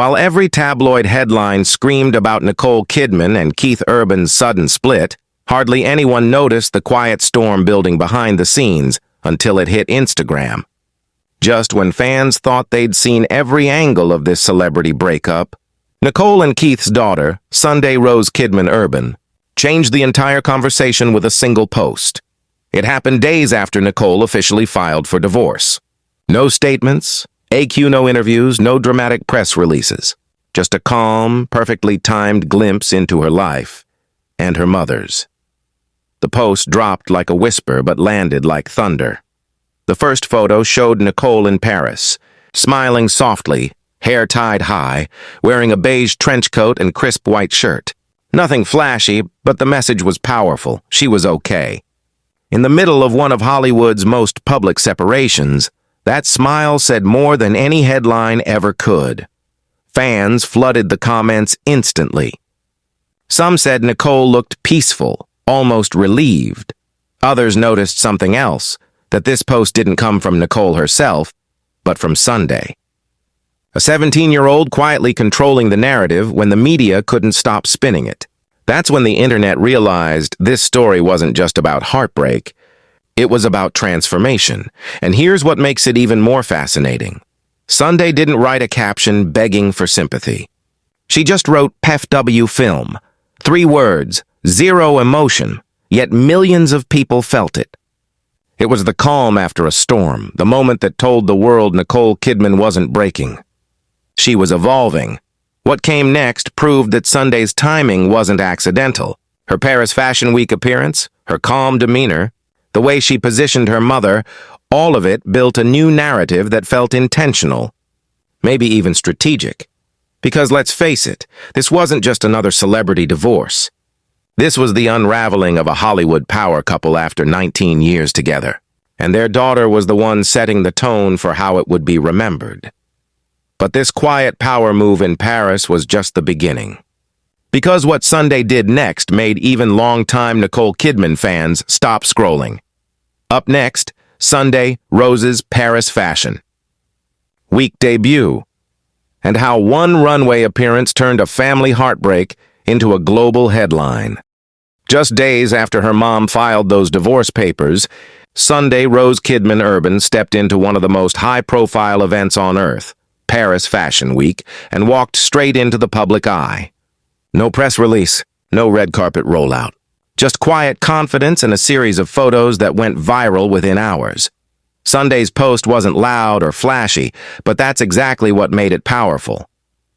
While every tabloid headline screamed about Nicole Kidman and Keith Urban's sudden split, hardly anyone noticed the quiet storm building behind the scenes until it hit Instagram. Just when fans thought they'd seen every angle of this celebrity breakup, Nicole and Keith's daughter, Sunday Rose Kidman Urban, changed the entire conversation with a single post. It happened days after Nicole officially filed for divorce. No statements, no interviews, no dramatic press releases. Just a calm, perfectly timed glimpse into her life and her mother's. The post dropped like a whisper but landed like thunder. The first photo showed Nicole in Paris, smiling softly, hair tied high, wearing a beige trench coat and crisp white shirt. Nothing flashy, but the message was powerful. She was okay. In the middle of one of Hollywood's most public separations, that smile said more than any headline ever could. Fans flooded the comments instantly. Some said Nicole looked peaceful, almost relieved. Others noticed something else, that this post didn't come from Nicole herself, but from Sunday. A 17-year-old quietly controlling the narrative when the media couldn't stop spinning it. That's when the internet realized this story wasn't just about heartbreak. It was about transformation. And here's what makes it even more fascinating. Sunday didn't write a caption begging for sympathy. She just wrote PFW film. 3 words, 0 emotion, yet millions of people felt it. It was the calm after a storm, the moment that told the world Nicole Kidman wasn't breaking. She was evolving. What came next proved that Sunday's timing wasn't accidental. Her Paris Fashion Week appearance, her calm demeanor, the way she positioned her mother, all of it built a new narrative that felt intentional, maybe even strategic. Because let's face it, this wasn't just another celebrity divorce. This was the unraveling of a Hollywood power couple after 19 years together, and their daughter was the one setting the tone for how it would be remembered. But this quiet power move in Paris was just the beginning. Because what Sunday did next made even longtime Nicole Kidman fans stop scrolling. Up next, Sunday Rose's Paris Fashion Week debut, and how one runway appearance turned a family heartbreak into a global headline. Just days after her mom filed those divorce papers, Sunday Rose Kidman Urban stepped into one of the most high-profile events on Earth, Paris Fashion Week, and walked straight into the public eye. No press release, no red carpet rollout. Just quiet confidence and a series of photos that went viral within hours. Sunday's post wasn't loud or flashy, but that's exactly what made it powerful.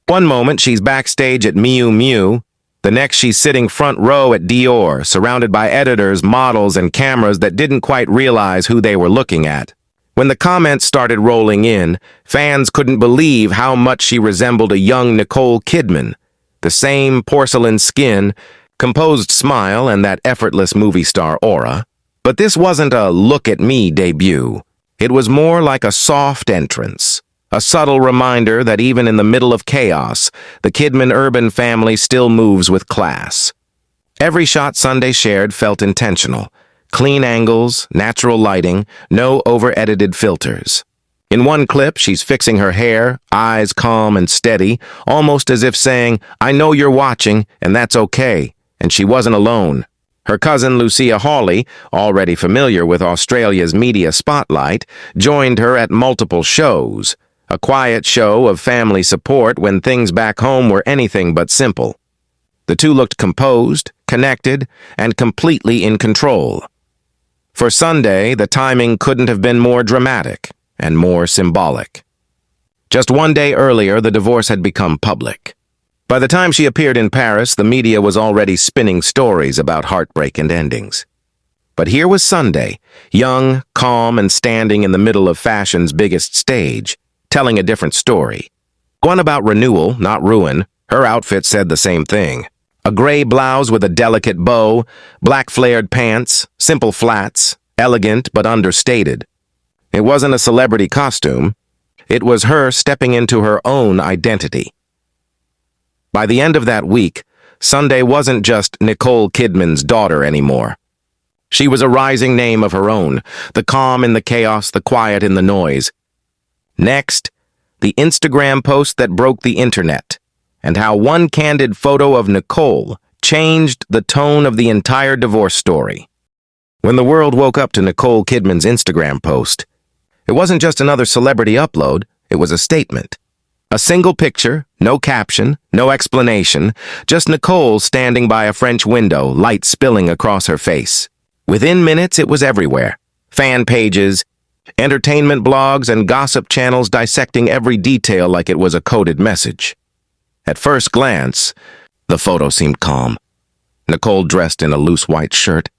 One moment she's backstage at Miu Miu, the next she's sitting front row at Dior, surrounded by editors, models, and cameras that didn't quite realize who they were looking at. When the comments started rolling in, fans couldn't believe how much she resembled a young Nicole Kidman. The same porcelain skin, composed smile, and that effortless movie star aura. But this wasn't a look-at-me debut. It was more like a soft entrance, a subtle reminder that even in the middle of chaos, the Kidman Urban family still moves with class. Every shot Sunday shared felt intentional. Clean angles, natural lighting, no over-edited filters. In one clip, she's fixing her hair, eyes calm and steady, almost as if saying, "I know you're watching, and that's okay." And she wasn't alone. Her cousin Lucia Hawley, already familiar with Australia's media spotlight, joined her at multiple shows, a quiet show of family support when things back home were anything but simple. The two looked composed, connected, and completely in control. For Sunday, the timing couldn't have been more dramatic and more symbolic. Just one day earlier, the divorce had become public. By the time she appeared in Paris, the media was already spinning stories about heartbreak and endings. But here was Sunday, young, calm, and standing in the middle of fashion's biggest stage, telling a different story. One about renewal, not ruin. Her outfit said the same thing. A gray blouse with a delicate bow, black flared pants, simple flats, elegant but understated. It wasn't a celebrity costume. It was her stepping into her own identity. By the end of that week, Sunday wasn't just Nicole Kidman's daughter anymore. She was a rising name of her own, the calm in the chaos, the quiet in the noise. Next, the Instagram post that broke the internet, and how one candid photo of Nicole changed the tone of the entire divorce story. When the world woke up to Nicole Kidman's Instagram post, it wasn't just another celebrity upload, it was a statement. A single picture, no caption, no explanation, just Nicole standing by a French window, light spilling across her face. Within minutes, it was everywhere. Fan pages, entertainment blogs, and gossip channels dissecting every detail like it was a coded message. At first glance, the photo seemed calm. Nicole dressed in a loose white shirt,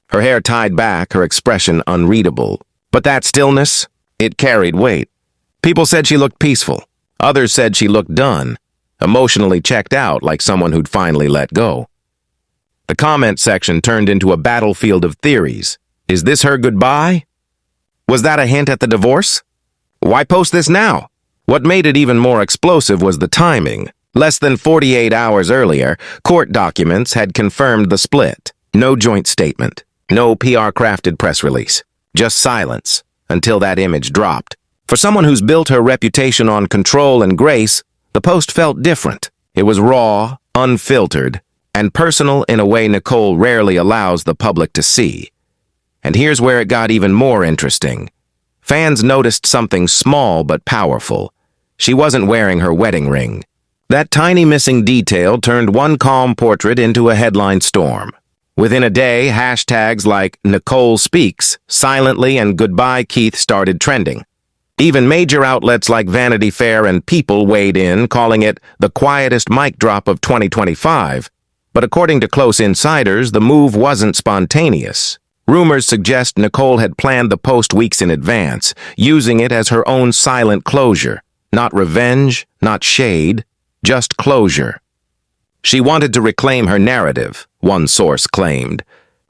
her hair tied back, her expression unreadable. But that stillness, it carried weight. People said she looked peaceful. Others said she looked done, emotionally checked out like someone who'd finally let go. The comment section turned into a battlefield of theories. Is this her goodbye? Was that a hint at the divorce? Why post this now? What made it even more explosive was the timing. Less than 48 hours earlier, court documents had confirmed the split. No joint statement, no PR-crafted press release, just silence until that image dropped. For someone who's built her reputation on control and grace, the post felt different. It was raw, unfiltered, and personal in a way Nicole rarely allows the public to see. And here's where it got even more interesting. Fans noticed something small but powerful. She wasn't wearing her wedding ring. That tiny missing detail turned one calm portrait into a headline storm. Within a day, hashtags like Nicole Speaks, Silently, and Goodbye Keith started trending. Even major outlets like Vanity Fair and People weighed in, calling it the quietest mic drop of 2025. But according to close insiders, the move wasn't spontaneous. Rumors suggest Nicole had planned the post weeks in advance, using it as her own silent closure. Not revenge, not shade, just closure. She wanted to reclaim her narrative, one source claimed.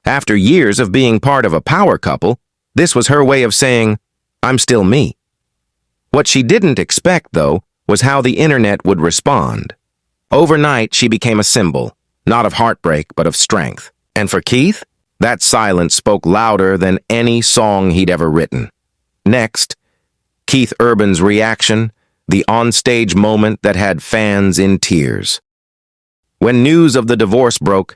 After years of being part of a power couple, this was her way of saying, I'm still me. What she didn't expect, though, was how the internet would respond. Overnight, she became a symbol, not of heartbreak, but of strength. And for Keith, that silence spoke louder than any song he'd ever written. Next, Keith Urban's reaction, the onstage moment that had fans in tears. When news of the divorce broke,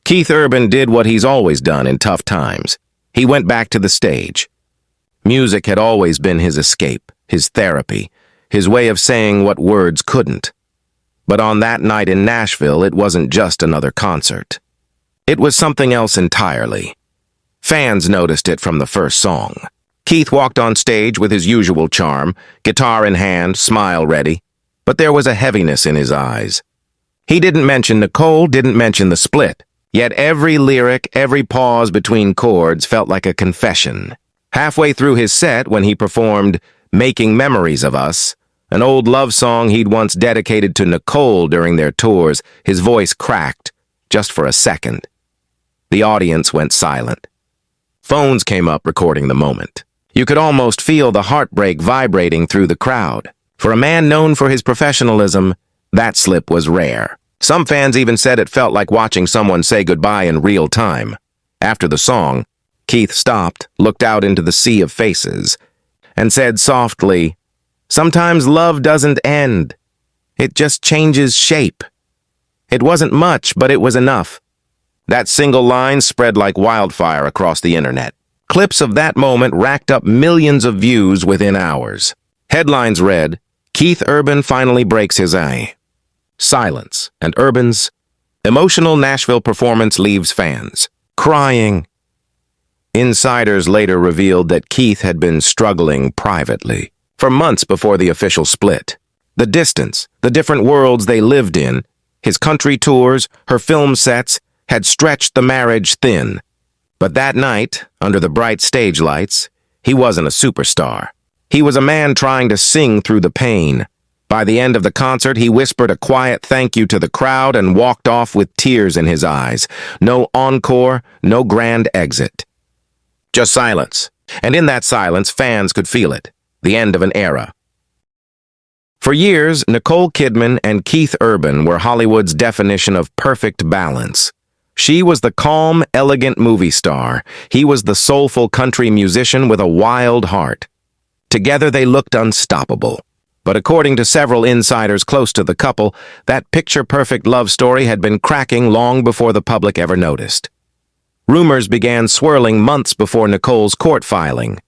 Keith Urban did what he's always done in tough times. He went back to the stage. Music had always been his escape, his therapy, his way of saying what words couldn't. But on that night in Nashville, it wasn't just another concert. It was something else entirely. Fans noticed it from the first song. Keith walked on stage with his usual charm, guitar in hand, smile ready, but there was a heaviness in his eyes. He didn't mention Nicole, didn't mention the split, yet every lyric, every pause between chords felt like a confession. Halfway through his set, when he performed Making Memories of Us, an old love song he'd once dedicated to Nicole during their tours, his voice cracked, just for a second. The audience went silent. Phones came up recording the moment. You could almost feel the heartbreak vibrating through the crowd. For a man known for his professionalism, that slip was rare. Some fans even said it felt like watching someone say goodbye in real time. After the song, Keith stopped, looked out into the sea of faces, and said softly, "Sometimes love doesn't end. It just changes shape." It wasn't much, but it was enough. That single line spread like wildfire across the internet. Clips of that moment racked up millions of views within hours. Headlines read, Keith Urban finally breaks his eye. Silence, and Urban's emotional Nashville performance leaves fans crying. Insiders later revealed that Keith had been struggling privately for months before the official split. The distance, the different worlds they lived in, his country tours, her film sets, had stretched the marriage thin. But that night, under the bright stage lights, he wasn't a superstar. He was a man trying to sing through the pain. By the end of the concert, he whispered a quiet thank you to the crowd and walked off with tears in his eyes. No encore, no grand exit. Just silence. And in that silence, fans could feel it. The end of an era. For years, Nicole Kidman and Keith Urban were Hollywood's definition of perfect balance. She was the calm, elegant movie star. He was the soulful country musician with a wild heart. Together they looked unstoppable. But according to several insiders close to the couple, that picture-perfect love story had been cracking long before the public ever noticed. Rumors began swirling months before Nicole's court filing.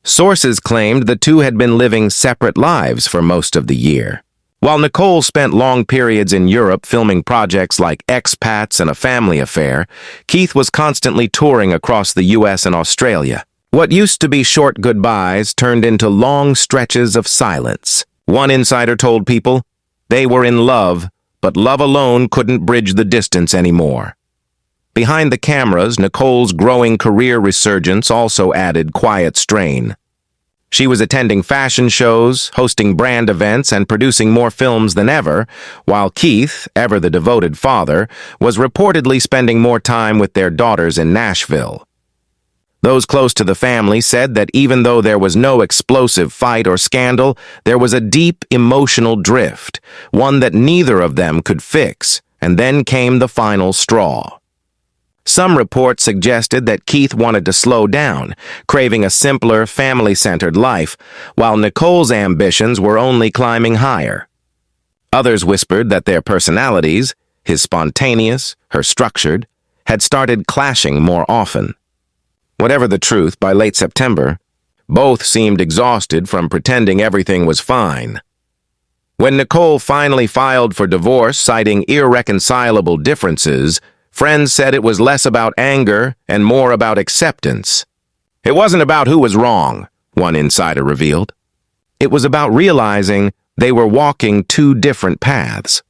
Sources claimed the two had been living separate lives for most of the year. While Nicole spent long periods in Europe filming projects like Expats and A Family Affair, Keith was constantly touring across the US and Australia. What used to be short goodbyes turned into long stretches of silence. One insider told people they were in love, but love alone couldn't bridge the distance anymore. Behind the cameras, Nicole's growing career resurgence also added quiet strain. She was attending fashion shows, hosting brand events, and producing more films than ever, while Keith, ever the devoted father, was reportedly spending more time with their daughters in Nashville. Those close to the family said that even though there was no explosive fight or scandal, there was a deep emotional drift, one that neither of them could fix, and then came the final straw. Some reports suggested that Keith wanted to slow down, craving a simpler, family-centered life, while Nicole's ambitions were only climbing higher. Others whispered that their personalities, his spontaneous, her structured, had started clashing more often. Whatever the truth, by late September, both seemed exhausted from pretending everything was fine. When Nicole finally filed for divorce, citing irreconcilable differences, friends said it was less about anger and more about acceptance. It wasn't about who was wrong, one insider revealed. It was about realizing they were walking two different paths.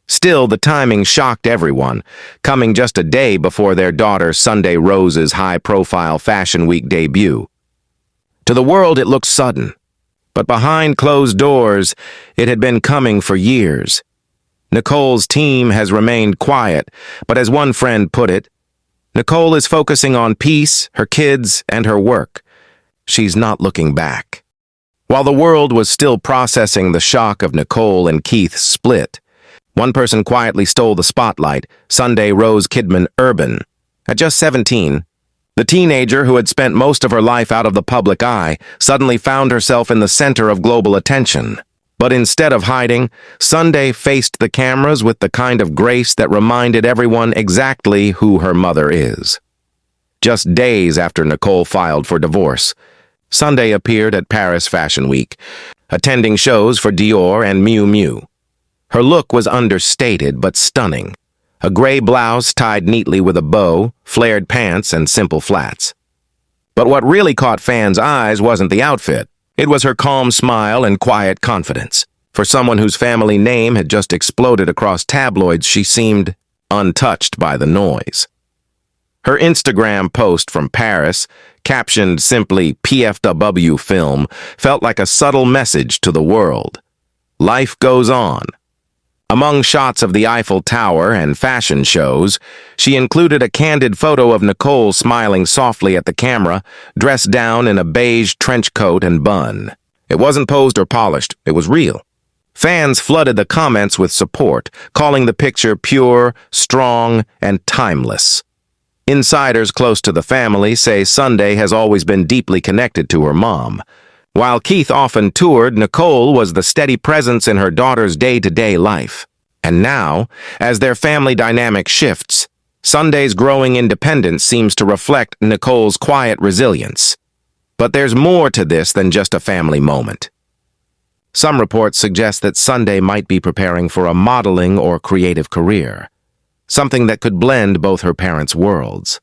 Still, the timing shocked everyone, coming just a day before their daughter Sunday Rose's high-profile Fashion Week debut. To the world, it looked sudden, but behind closed doors, it had been coming for years. Nicole's team has remained quiet, but as one friend put it, Nicole is focusing on peace, her kids, and her work. She's not looking back. While the world was still processing the shock of Nicole and Keith's split, one person quietly stole the spotlight, Sunday Rose Kidman Urban. At just 17, the teenager who had spent most of her life out of the public eye suddenly found herself in the center of global attention. But instead of hiding, Sunday faced the cameras with the kind of grace that reminded everyone exactly who her mother is. Just days after Nicole filed for divorce, Sunday appeared at Paris Fashion Week, attending shows for Dior and Miu Miu. Her look was understated but stunning. A gray blouse tied neatly with a bow, flared pants, and simple flats. But what really caught fans' eyes wasn't the outfit. It was her calm smile and quiet confidence. For someone whose family name had just exploded across tabloids, she seemed untouched by the noise. Her Instagram post from Paris, captioned simply PFW film, felt like a subtle message to the world. Life goes on. Among shots of the Eiffel Tower and fashion shows, she included a candid photo of Nicole smiling softly at the camera, dressed down in a beige trench coat and bun. It wasn't posed or polished, it was real. Fans flooded the comments with support, calling the picture pure, strong, and timeless. Insiders close to the family say Sunday has always been deeply connected to her mom. While Keith often toured, Nicole was the steady presence in her daughter's day-to-day life. And now, as their family dynamic shifts, Sunday's growing independence seems to reflect Nicole's quiet resilience. But there's more to this than just a family moment. Some reports suggest that Sunday might be preparing for a modeling or creative career, something that could blend both her parents' worlds.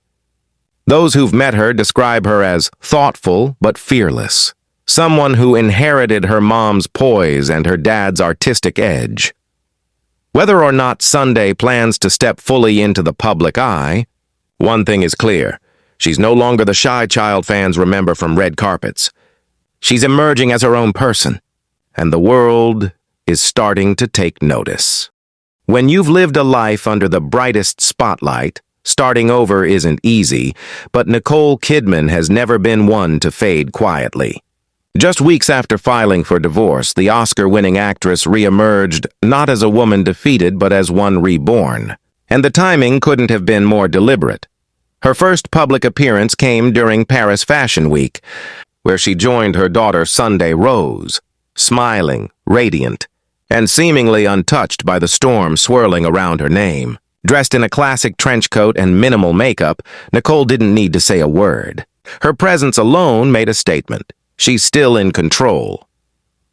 Those who've met her describe her as thoughtful but fearless. Someone who inherited her mom's poise and her dad's artistic edge. Whether or not Sunday plans to step fully into the public eye, one thing is clear. She's no longer the shy child fans remember from red carpets. She's emerging as her own person, and the world is starting to take notice. When you've lived a life under the brightest spotlight, starting over isn't easy, but Nicole Kidman has never been one to fade quietly. Just weeks after filing for divorce, the Oscar-winning actress re-emerged not as a woman defeated but as one reborn. And the timing couldn't have been more deliberate. Her first public appearance came during Paris Fashion Week, where she joined her daughter Sunday Rose. smiling, radiant, and seemingly untouched by the storm swirling around her name. Dressed in a classic trench coat and minimal makeup, Nicole didn't need to say a word. Her presence alone made a statement. She's still in control.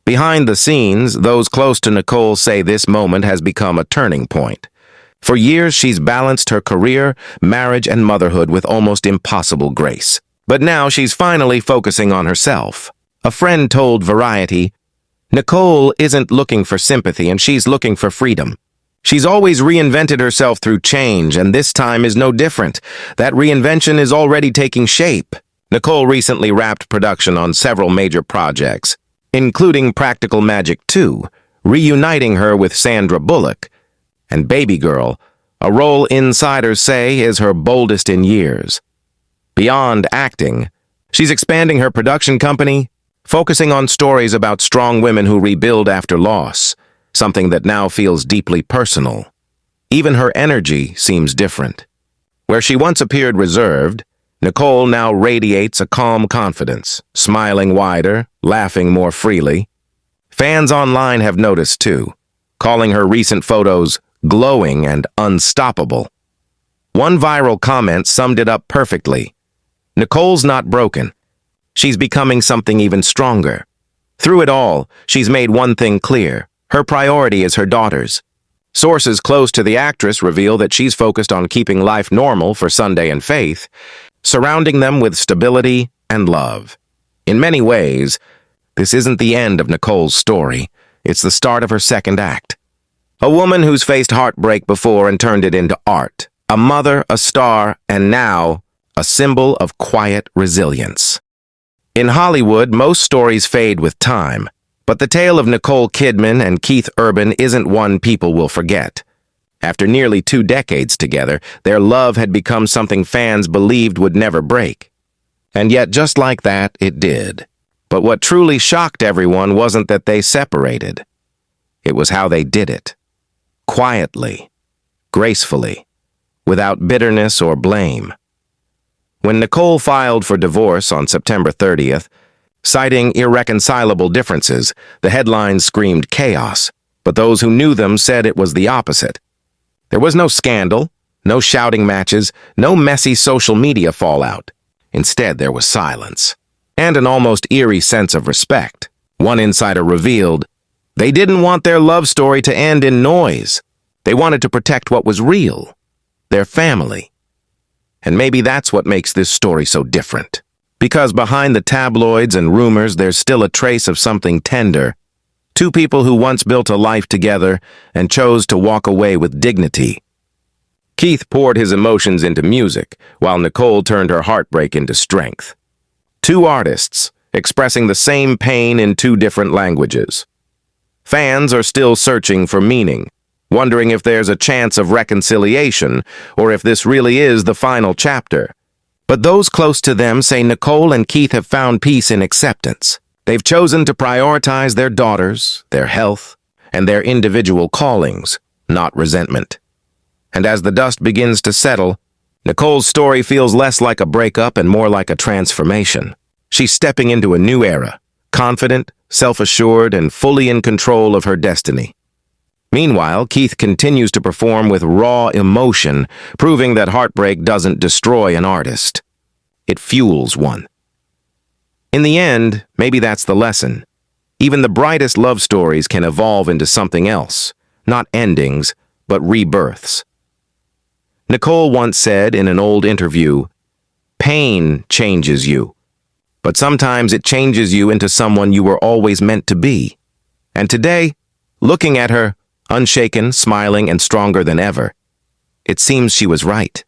Behind the scenes, those close to Nicole say this moment has become a turning point. For years, she's balanced her career, marriage, and motherhood with almost impossible grace. But now she's finally focusing on herself. A friend told Variety, "Nicole isn't looking for sympathy, and she's looking for freedom. She's always reinvented herself through change, and this time is no different. That reinvention is already taking shape." Nicole recently wrapped production on several major projects, including Practical Magic 2, reuniting her with Sandra Bullock, and Baby Girl, a role insiders say is her boldest in years. Beyond acting, she's expanding her production company, focusing on stories about strong women who rebuild after loss, something that now feels deeply personal. Even her energy seems different. Where she once appeared reserved, Nicole now radiates a calm confidence, smiling wider, laughing more freely. Fans online have noticed too, calling her recent photos glowing and unstoppable. One viral comment summed it up perfectly. "Nicole's not broken. She's becoming something even stronger." Through it all, she's made one thing clear. Her priority is her daughters. Sources close to the actress reveal that she's focused on keeping life normal for Sunday and Faith, surrounding them with stability and love. In many ways, this isn't the end of Nicole's story. It's the start of her second act. A woman who's faced heartbreak before and turned it into art. A mother, a star, and now a symbol of quiet resilience. In Hollywood, most stories fade with time, but the tale of Nicole Kidman and Keith Urban isn't one people will forget. After nearly 2 decades together, their love had become something fans believed would never break. And yet, just like that, it did. But what truly shocked everyone wasn't that they separated. It was how they did it. Quietly, gracefully, without bitterness or blame. When Nicole filed for divorce on September 30th, citing irreconcilable differences, the headlines screamed chaos, but those who knew them said it was the opposite. There was no scandal, no shouting matches, no messy social media fallout. Instead, there was silence, and an almost eerie sense of respect. One insider revealed, they didn't want their love story to end in noise. They wanted to protect what was real, their family. And maybe that's what makes this story so different. Because behind the tabloids and rumors, there's still a trace of something tender. 2 people who once built a life together and chose to walk away with dignity. Keith poured his emotions into music, while Nicole turned her heartbreak into strength. 2 artists, expressing the same pain in 2 different languages. Fans are still searching for meaning, wondering if there's a chance of reconciliation or if this really is the final chapter. But those close to them say Nicole and Keith have found peace in acceptance. They've chosen to prioritize their daughters, their health, and their individual callings, not resentment. And as the dust begins to settle, Nicole's story feels less like a breakup and more like a transformation. She's stepping into a new era, confident, self-assured, and fully in control of her destiny. Meanwhile, Keith continues to perform with raw emotion, proving that heartbreak doesn't destroy an artist. It fuels one. In the end, maybe that's the lesson. Even the brightest love stories can evolve into something else, not endings, but rebirths. Nicole once said in an old interview, "Pain changes you, but sometimes it changes you into someone you were always meant to be." And today, looking at her, unshaken, smiling, and stronger than ever, it seems she was right.